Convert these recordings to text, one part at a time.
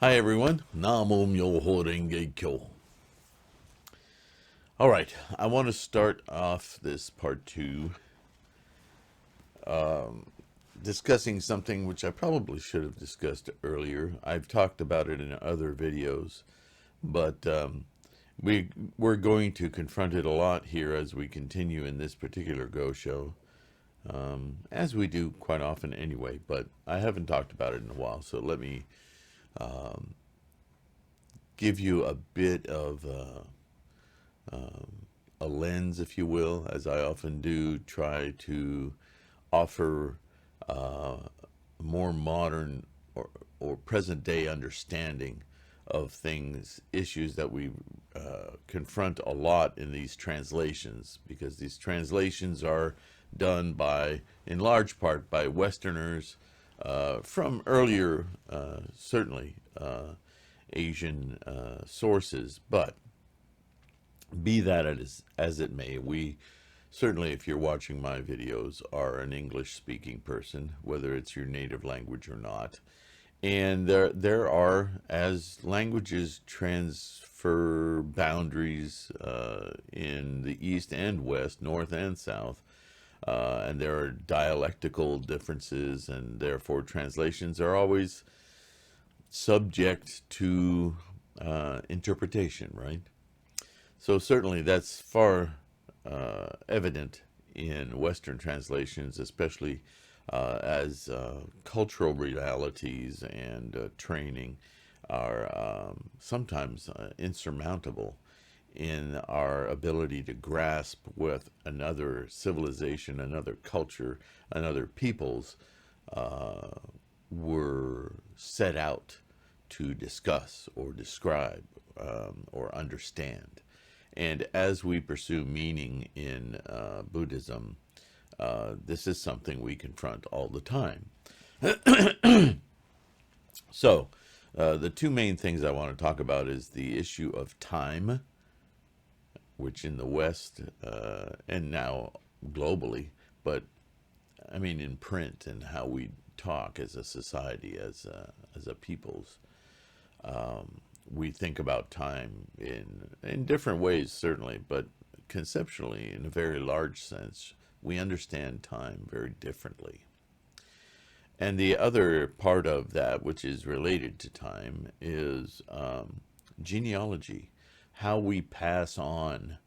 Hi everyone, Namo Myoho Renge Kyo. All right, I want to start off this part two discussing something which I probably should have discussed earlier. I've talked about it in other videos, but we're going to confront it a lot here as we continue in this particular Gosho, as we do quite often anyway, but I haven't talked about it in a while, so let me give you a bit of a lens, if you will, as I often do, try to offer more modern or present day understanding of things, issues that we confront a lot in these translations, because these translations are done by, in large part, by Westerners from earlier, certainly, Asian sources, but be that as it may, we certainly, if you're watching my videos, are an English-speaking person, whether it's your native language or not. And there are, as languages transfer boundaries in the East and West, North and South, and there are dialectical differences, and therefore translations are always subject to interpretation, right? So certainly that's far evident in Western translations, especially as cultural realities and training are sometimes insurmountable in our ability to grasp what another civilization, another culture, another peoples were set out to discuss or describe or understand. And as we pursue meaning in Buddhism, this is something we confront all the time. So, the two main things I want to talk about is the issue of time, which in the West and now globally, but I mean in print and how we talk as a society, as a peoples. We think about time in different ways, certainly, but conceptually, in a very large sense, we understand time very differently. And the other part of that, which is related to time, is genealogy, how we pass on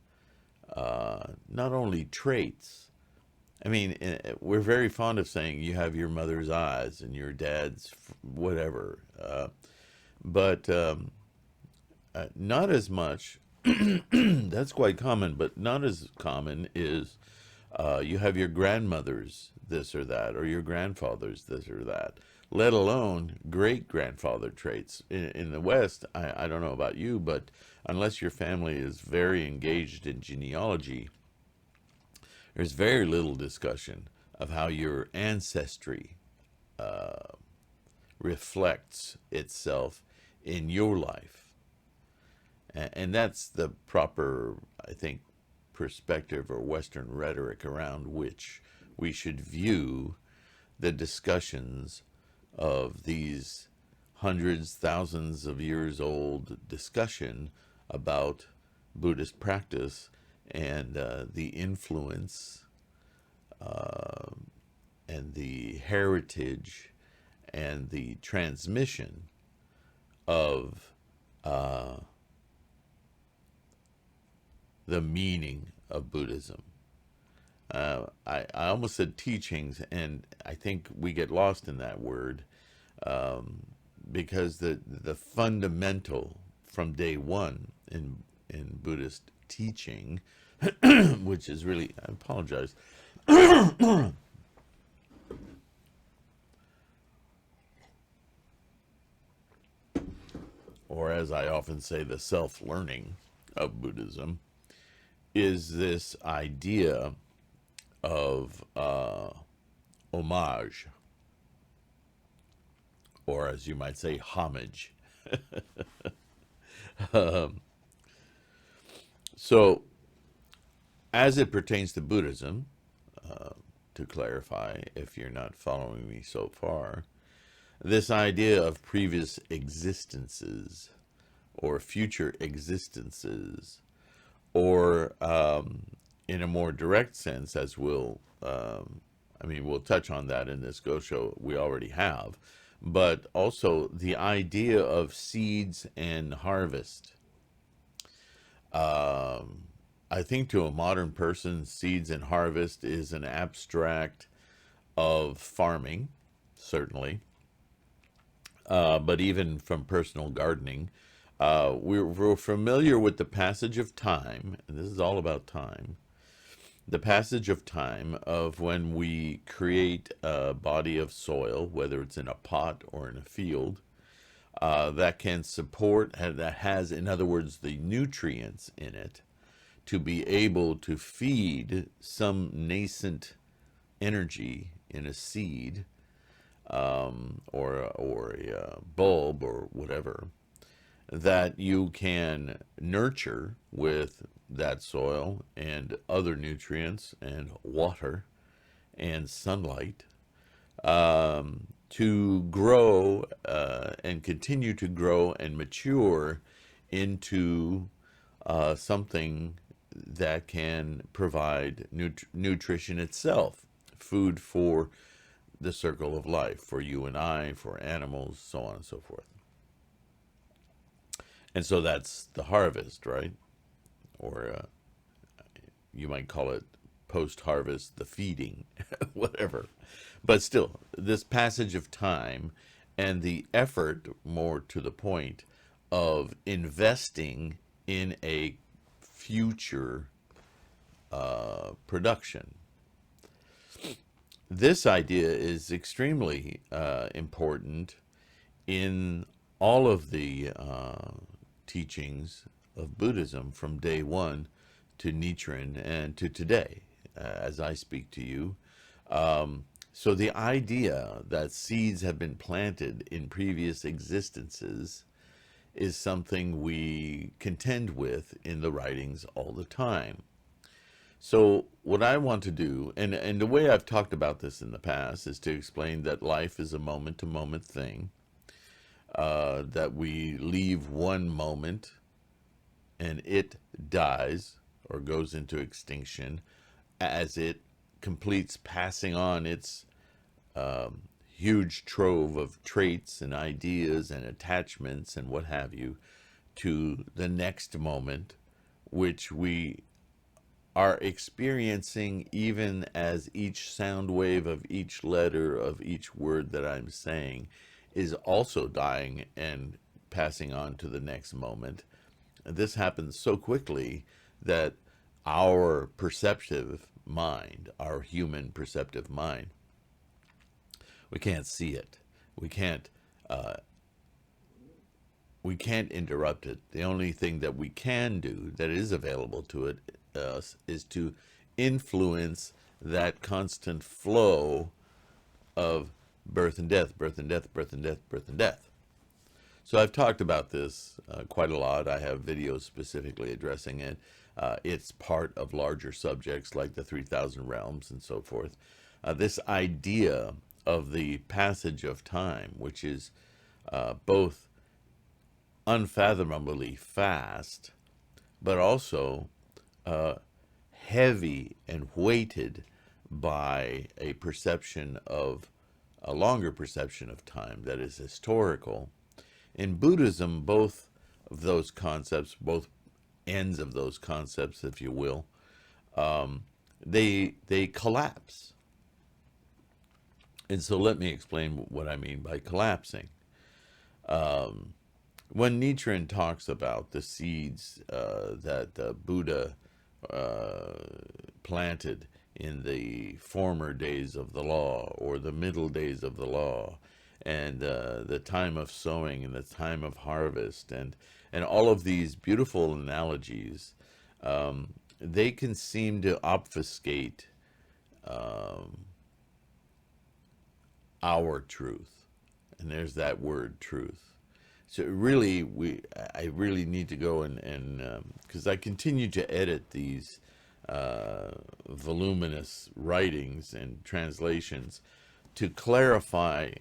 not only traits. I mean, we're very fond of saying you have your mother's eyes and your dad's whatever, but not as much. That's quite common, but not as common is you have your grandmother's this or that, or your grandfather's this or that, let alone great grandfather traits. In the West, I don't know about you, but unless your family is very engaged in genealogy, there's very little discussion of how your ancestry reflects itself in your life. And that's the proper, I think, perspective or Western rhetoric around which we should view the discussions of these hundreds, thousands of years old discussion about Buddhist practice and the influence and the heritage and the transmission of the meaning of Buddhism. I almost said teachings, and I think we get lost in that word because the fundamental from day one in Buddhist teaching, which is really, I apologize, or as I often say, the self-learning of Buddhism, is this idea of homage, or as you might say, homage. So, as it pertains to Buddhism, to clarify, if you're not following me so far, this idea of previous existences or future existences, or in a more direct sense, as we'll touch on that in this Gosho, we already have, but also the idea of seeds and harvest. I think to a modern person, seeds and harvest is an abstract of farming, certainly, but even from personal gardening. We're familiar with the passage of time, and this is all about time. The passage of time of when we create a body of soil, whether it's in a pot or in a field, that can support, that has, in other words, the nutrients in it to be able to feed some nascent energy in a seed, or a bulb or whatever, that you can nurture with that soil and other nutrients and water and sunlight, to grow and continue to grow and mature into something that can provide nutrition itself, food for the circle of life, for you and I, for animals, so on and so forth. And so that's the harvest, right? Or you might call it post-harvest, the feeding, whatever. But still, this passage of time and the effort, more to the point, of investing in a future production. This idea is extremely important in all of the teachings of Buddhism from day one to Nichiren and to today, as I speak to you. So the idea that seeds have been planted in previous existences is something we contend with in the writings all the time. So what I want to do, and the way I've talked about this in the past, is to explain that life is a moment-to-moment thing, that we leave one moment and it dies or goes into extinction as it completes passing on its huge trove of traits and ideas and attachments and what have you to the next moment, which we are experiencing even as each sound wave of each letter of each word that I'm saying is also dying and passing on to the next moment. This happens so quickly that our perceptive mind, our human perceptive mind, we can't see it. We can't interrupt it. The only thing that we can do, that is available to it, is to influence that constant flow of birth and death, birth and death, birth and death, birth and death. So I've talked about this quite a lot. I have videos specifically addressing it. It's part of larger subjects like the 3,000 realms and so forth. This idea of the passage of time, which is both unfathomably fast, but also heavy and weighted by a perception of a longer perception of time that is historical. In Buddhism, both of those concepts, both ends of those concepts, if you will, they collapse. And so let me explain what I mean by collapsing. When Nichiren talks about the seeds that Buddha planted in the former days of the law or the middle days of the law, and the time of sowing and the time of harvest, and all of these beautiful analogies, they can seem to obfuscate our truth. And there's that word, truth. So really, I really need to go and because I continue to edit these voluminous writings and translations to clarify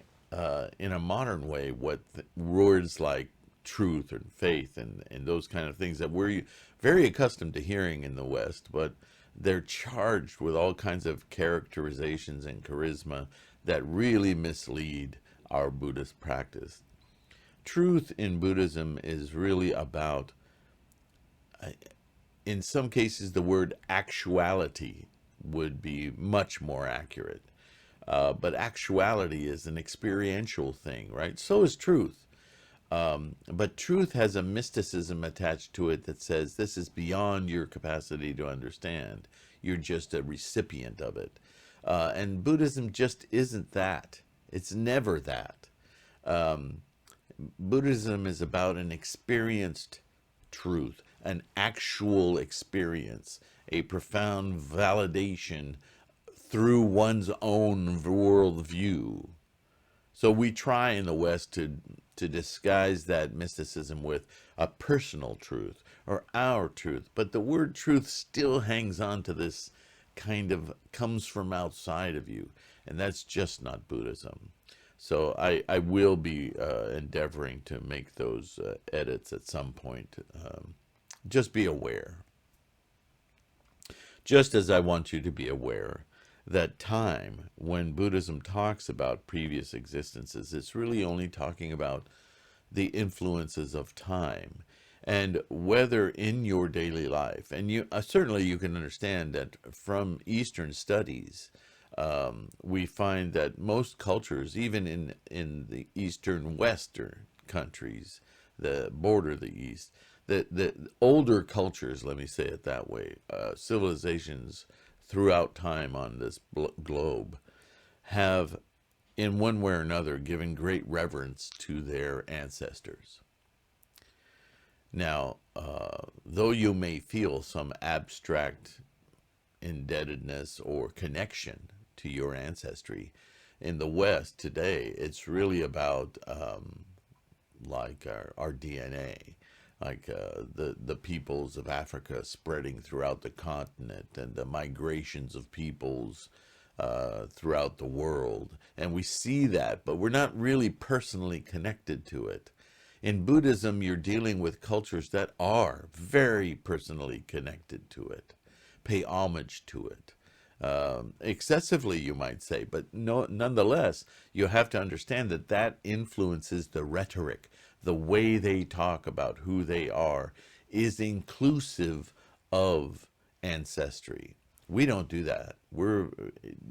in a modern way what words like truth and faith and those kind of things that we're very accustomed to hearing in the West, but they're charged with all kinds of characterizations and charisma that really mislead our Buddhist practice. Truth in Buddhism is really about, in some cases, the word actuality would be much more accurate. But actuality is an experiential thing, right? So is truth. But truth has a mysticism attached to it that says this is beyond your capacity to understand. You're just a recipient of it. And Buddhism just isn't that. It's never that. Buddhism is about an experienced truth, an actual experience, a profound validation through one's own worldview. So we try in the West to disguise that mysticism with a personal truth or our truth, but the word truth still hangs on to this kind of comes from outside of you, and that's just not Buddhism. So I will be endeavoring to make those edits at some point. Just be aware. Just as I want you to be aware that time, when Buddhism talks about previous existences, it's really only talking about the influences of time. And whether in your daily life, and you certainly you can understand that from Eastern studies, we find that most cultures, even in the Eastern Western countries that border the East, the older cultures, let me say it that way, civilizations throughout time on this globe have, in one way or another, given great reverence to their ancestors. Now, though you may feel some abstract indebtedness or connection to your ancestry, in the West today, it's really about like our DNA, like the peoples of Africa spreading throughout the continent and the migrations of peoples throughout the world. And we see that, but we're not really personally connected to it. In Buddhism, you're dealing with cultures that are very personally connected to it, pay homage to it. Excessively, you might say, but no, nonetheless, you have to understand that that influences the rhetoric. The way they talk about who they are is inclusive of ancestry. We don't do that. We're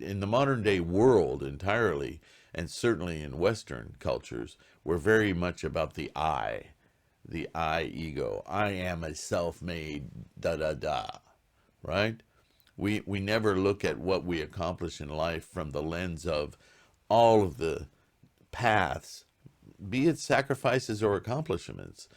in the modern day world entirely, and certainly in Western cultures, we're very much about the I ego. I am a self-made da da da, right? We never look at what we accomplish in life from the lens of all of the paths, be it sacrifices or accomplishments,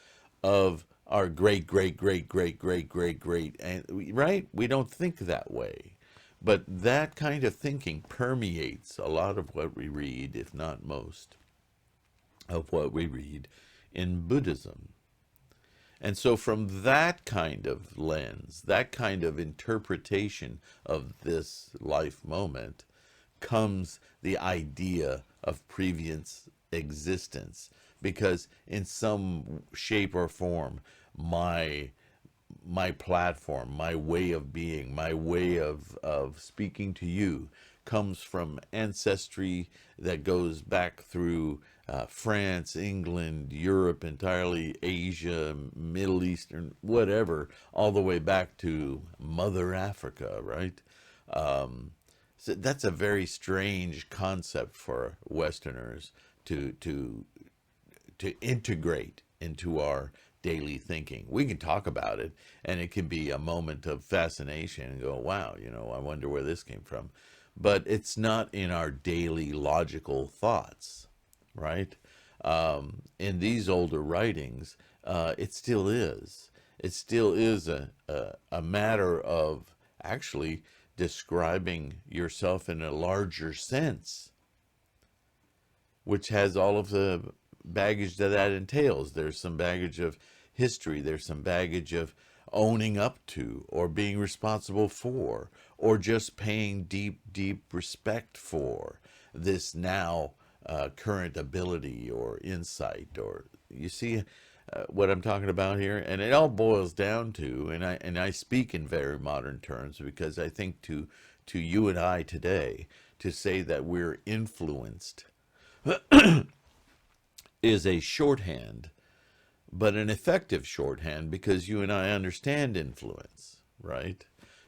of our great, great, great, great, great, great, great, and right? We don't think that way. But that kind of thinking permeates a lot of what we read, if not most, of what we read in Buddhism. And so from that kind of lens, that kind of interpretation of this life moment, comes the idea of previous existence. Because in some shape or form, my platform, my way of being, my way of speaking to you comes from ancestry that goes back through France, England, Europe entirely, Asia, Middle Eastern, whatever, all the way back to Mother Africa, right? So that's a very strange concept for Westerners to integrate into our daily thinking. We can talk about it, and it can be a moment of fascination and go, wow, I wonder where this came from. But it's not in our daily logical thoughts, right? In these older writings, it still is. It still is a matter of actually describing yourself in a larger sense, which has all of the baggage that entails. There's some baggage of history. There's some baggage of owning up to or being responsible for or just paying deep, deep respect for this now current ability or insight, or you see what I'm talking about here. And it all boils down to, and I speak in very modern terms because I think to you and I today, to say that we're influenced is a shorthand, but an effective shorthand, because you and I understand influence, right?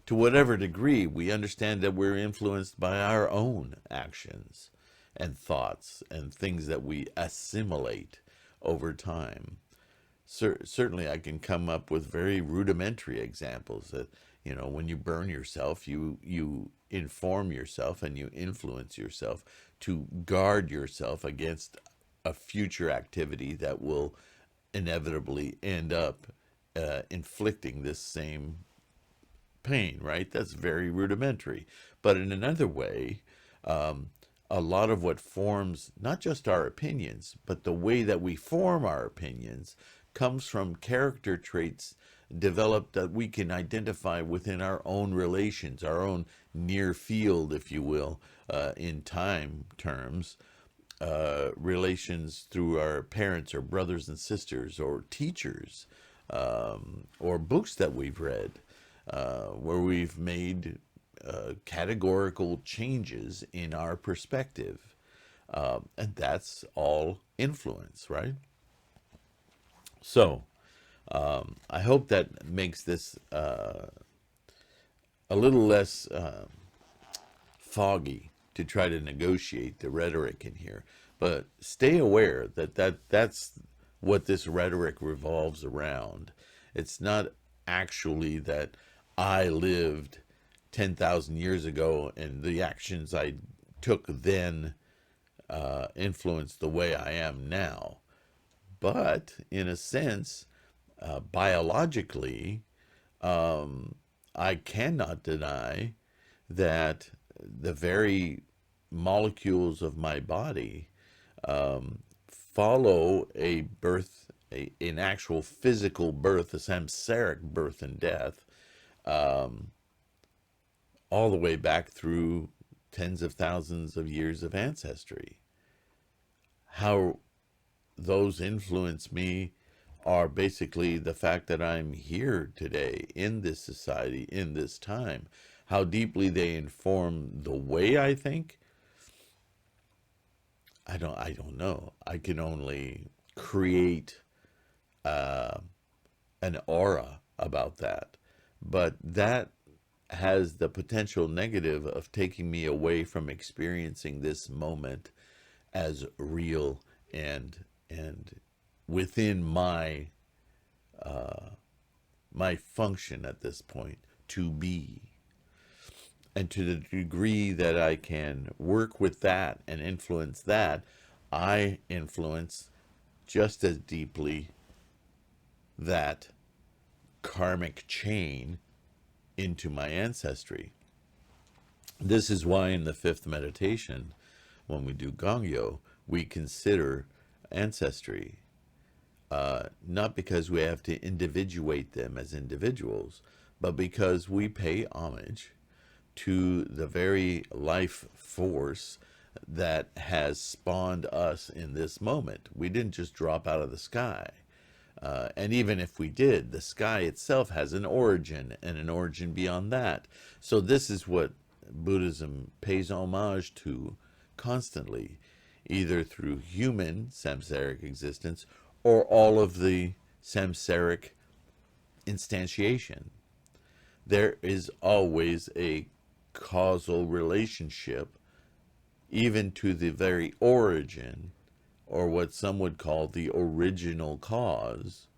To whatever degree, we understand that we're influenced by our own actions and thoughts and things that we assimilate over time. Certainly, I can come up with very rudimentary examples that, when you burn yourself, you inform yourself and you influence yourself to guard yourself against a future activity that will inevitably end up inflicting this same pain, right? That's very rudimentary. But in another way, a lot of what forms not just our opinions, but the way that we form our opinions comes from character traits developed that we can identify within our own relations, our own near field, if you will, in time terms. Relations through our parents or brothers and sisters or teachers, or books that we've read, where we've made categorical changes in our perspective. And that's all influence, right? So, I hope that makes this a little less foggy to try to negotiate the rhetoric in here. But stay aware that's what this rhetoric revolves around. It's not actually that I lived 10,000 years ago and the actions I took then influenced the way I am now. But in a sense, biologically, I cannot deny that the very molecules of my body follow a birth, an actual physical birth, a samsaric birth and death, all the way back through tens of thousands of years of ancestry. How those influence me are basically the fact that I'm here today in this society, in this time. How deeply they inform the way I think, I don't know. I can only create an aura about that. But that has the potential negative of taking me away from experiencing this moment as real and within my my function at this point to be. And to the degree that I can work with that and influence that, I influence just as deeply that karmic chain into my ancestry. This is why in the fifth meditation, when we do Gongyo, we consider ancestry. Not because we have to individuate them as individuals, but because we pay homage to the very life force that has spawned us in this moment. We didn't just drop out of the sky. And even if we did, the sky itself has an origin and an origin beyond that. So this is what Buddhism pays homage to constantly, either through human samsaric existence or all of the samsaric instantiation. There is always a causal relationship, even to the very origin, or what some would call the original cause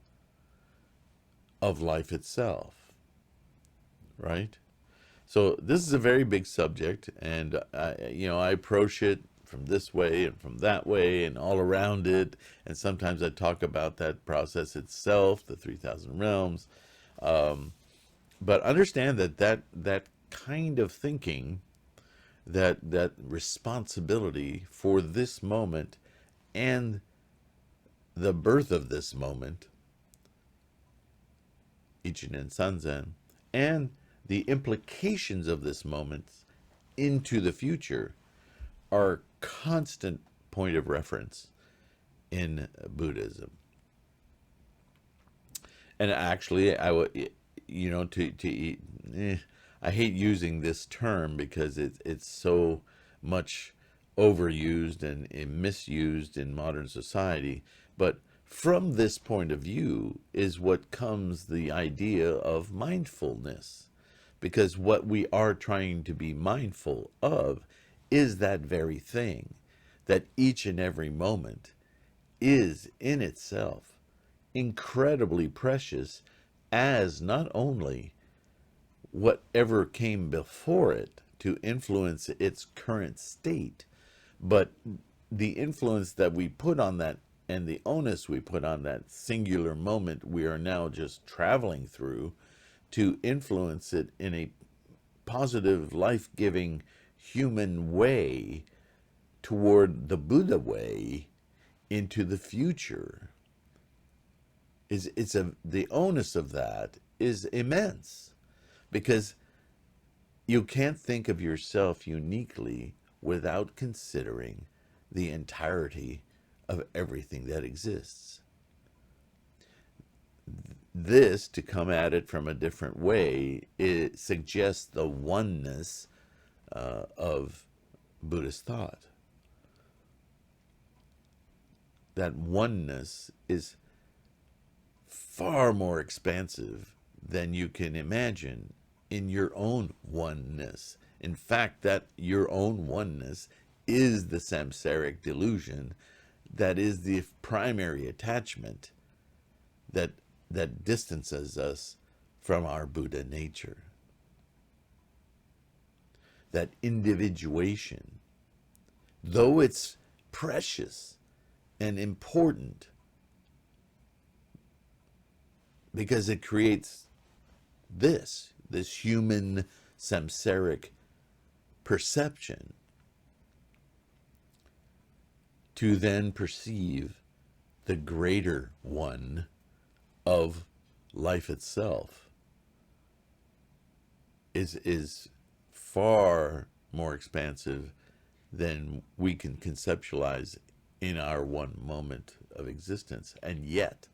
of life itself, right? So this is a very big subject, and I approach it from this way and from that way and all around it, and sometimes I talk about that process itself, the 3,000 realms. But understand that kind of thinking, that responsibility for this moment and the birth of this moment, Ichinen Sanzen, and the implications of this moment into the future are constant point of reference in Buddhism. And actually, I would, you know, I hate using this term because it's so much overused and misused in modern society. But from this point of view is what comes the idea of mindfulness. Because what we are trying to be mindful of is that very thing, that each and every moment is in itself incredibly precious, as not only whatever came before it to influence its current state, but the influence that we put on that and the onus we put on that singular moment we are now just traveling through to influence it in a positive, life-giving, human way toward the Buddha way into the future. The onus of that is immense, because you can't think of yourself uniquely without considering the entirety of everything that exists. This, to come at it from a different way, it suggests the oneness of Buddhist thought. That oneness is far more expansive than you can imagine in your own oneness. In fact, that your own oneness is the samsaric delusion that is the primary attachment that distances us from our Buddha nature. That individuation, though it's precious and important, because it creates this human samsaric perception, to then perceive the greater one of life itself is far more expansive than we can conceptualize in our one moment of existence. And yet,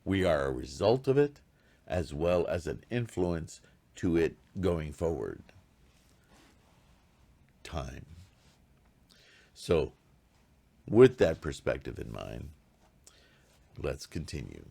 we are a result of it, as well as an influence to it going forward. Time. So, with that perspective in mind, let's continue.